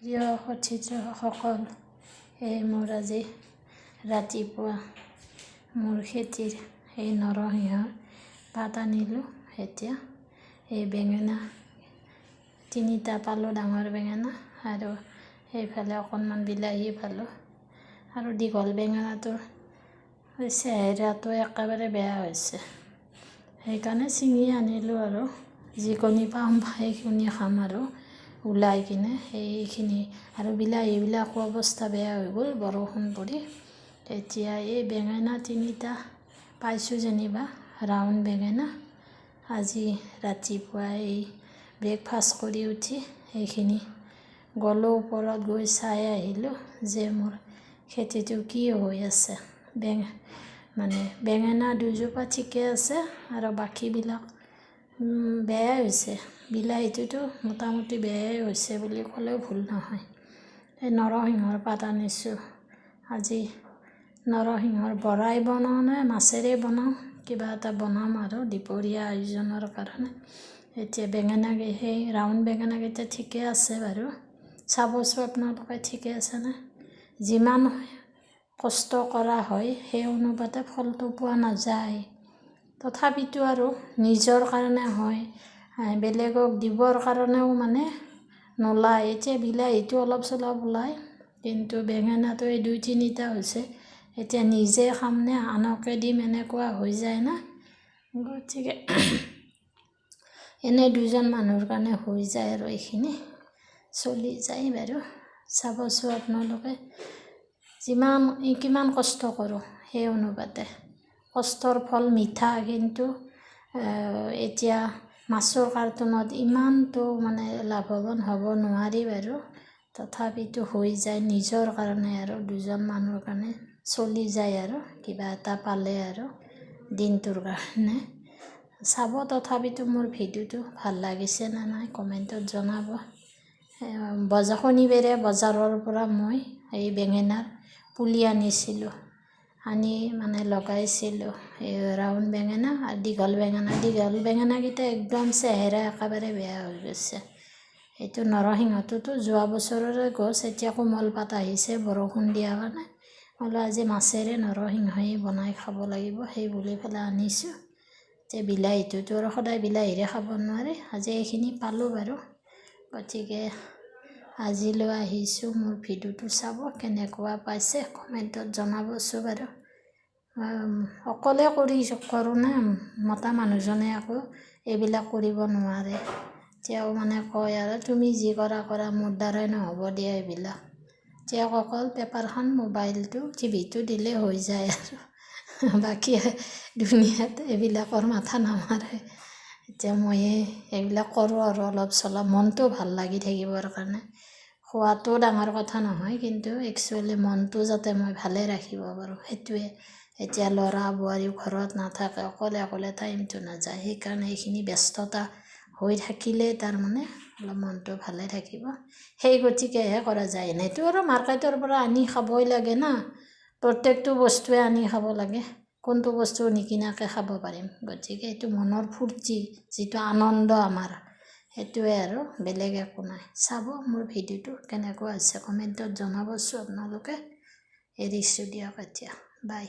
প্ৰিয় সতীৰ্থসকল, মোৰ আজি ৰাতিপুৱা মোৰ খেতিৰ এই নৰসিংহৰ পাত আনিলোঁ। এতিয়া এই বেঙেনা 3টা পালোঁ, ডাঙৰ বেঙেনা, আৰু সেইফালে অকণমান বিলাহী পালোঁ। আৰু দীঘল বেঙেনাটোৰ চেহেৰাটো একেবাৰে বেয়া হৈছে, সেইকাৰণে ছিঙি আনিলোঁ। আৰু যিকণি পাম সেইখিনি খাম আৰু ওলাই কিনে সেইখিনি। আৰু বিলাহীবিলাকো অৱস্থা বেয়া হৈ গ'ল বৰষুণ পৰি। এতিয়া এই বেঙেনা 3টা পাইছোঁ যেনিবা, ৰাউণ্ড বেঙেনা। আজি ৰাতিপুৱা এই ব্ৰেকফাষ্ট কৰি উঠি সেইখিনি গ'লোঁ, ওপৰত গৈ চাই আহিলোঁ যে মোৰ খেতিটো কি হৈ আছে। বেঙেনা 2জোপা ঠিকে আছে আৰু বাকীবিলাক বেয়াই হৈছে। বিলাহীটোতো মোটামুটি বেয়াই হৈছে বুলি ক'লেও ভুল নহয়। এই নৰসিংহৰ পাত আনিছোঁ। আজি নৰসিংহৰ বৰাই বনাওঁ নে মাছেৰে বনাওঁ, কিবা এটা বনাম আৰু দুপৰীয়া আয়োজনৰ কাৰণে। এতিয়া সেই ৰাউণ্ড বেঙেনাকেইটা ঠিকে আছে বাৰু। চাবচোন আপোনালোকে ঠিকে আছেনে। যিমান কষ্ট কৰা হয় সেই অনুপাতে ফলটো পোৱা নাযায়। তথাপিতো আৰু নিজৰ কাৰণে হয়, বেলেগক দিবৰ কাৰণেও নোলায়। এতিয়া বিলাহীটো অলপ চলপ ওলায়, কিন্তু বেঙেনাটো এই 2-3টা হৈছে। এতিয়া নিজে খামনে আনকে দিম এনেকুৱা হৈ যায় না। গতিকে এনে 2জন মানুহৰ কাৰণে হৈ যায় আৰু এইখিনি চলি যায় বাৰু। চাবচোন আপোনালোকে কিমান কষ্ট কৰোঁ সেই অনুপাতে। কষ্টৰ ফল মিঠা, কিন্তু এতিয়া মাছৰ কাৰ্টুনত ইমানটো লাভৱান হ'ব নোৱাৰি বাৰু। তথাপিতো হৈ যায় নিজৰ কাৰণে, আৰু 2জন মানুহৰ কাৰণে চলি যায় আৰু কিবা এটা পালে আৰু দিনটোৰ কাৰণে। চাব তথাপিতো মোৰ ভিডিঅ'টো ভাল লাগিছে নে নাই কমেণ্টত জনাব। শনিবাৰে বজাৰৰ পৰা মই এই বেঙেনাৰ পুলি আনিছিলোঁ, আনি লগাইছিলোঁ। এই ৰাউণ্ড বেঙেনা আৰু দীঘল বেঙেনাকেইটা একদম চেহেৰা একেবাৰে বেয়া হৈ গৈছে। এইটো নৰসিংহটোতো যোৱা বছৰৰে গছ, এতিয়া কোমল পাত আহিছে বৰষুণ দিয়াৰ কাৰণে। বোলো আজি মাছেৰে নৰসিংহই বনাই খাব লাগিব, সেই বুলি পেলাই আনিছোঁ। এতিয়া বিলাহীটোতো আৰু সদায় বিলাহীৰে খাব নোৱাৰি, আজি এইখিনি পালোঁ বাৰু। গতিকে আজিলৈ আহিছোঁ। মোৰ ভিডিঅ'টো চাব, কেনেকুৱা পাইছে কমেণ্টত জনাবচোন বাৰু। অকলে কৰোঁ না, মতা মানুহজনে আকৌ এইবিলাক কৰিব নোৱাৰে। তেওঁ কয় আৰু তুমি যি কৰা মোৰ দ্বাৰাই নহ'ব দিয়া এইবিলাক। তেওঁক অকল পেপাৰখন, মোবাইলটো, টিভিটো দিলে হৈ যায় আৰু বাকী দুনিয়াত এইবিলাকৰ মাথা নামাৰে। এতিয়া ময়ে এইবিলাক কৰোঁ আৰু অলপ চলপ মনটো ভাল লাগি থাকিবৰ কাৰণে। খোৱাটো ডাঙৰ কথা নহয়, কিন্তু একচুৱেলি মনটো যাতে মই ভালে ৰাখিব পাৰোঁ সেইটোৱে। এতিয়া ল'ৰা বোৱাৰীও ঘৰত নাথাকে, অকলে টাইমটো নাযায়। সেইকাৰণে এইখিনি ব্যস্ততা হৈ থাকিলে অলপ মনটো ভালে থাকিব, সেই গতিকেহে কৰা যায়। এনেইতো আৰু মাৰ্কেটৰ পৰা আনি খাবই লাগে না, প্ৰত্যেকটো বস্তুৱে আনি খাব লাগে, কোনটো বস্তু নিকিনাকৈ খাব পাৰিম। গতিকে এইটো মনৰ ফূৰ্তি, যিটো আনন্দ আমাৰ, সেইটোৱে আৰু বেলেগ একো নাই। চাব মোৰ ভিডিঅ'টো কেনেকুৱা হৈছে কমেণ্টত জনাবচোন আপোনালোকে। এৰিছোঁ দিয়ক এতিয়া, বাই।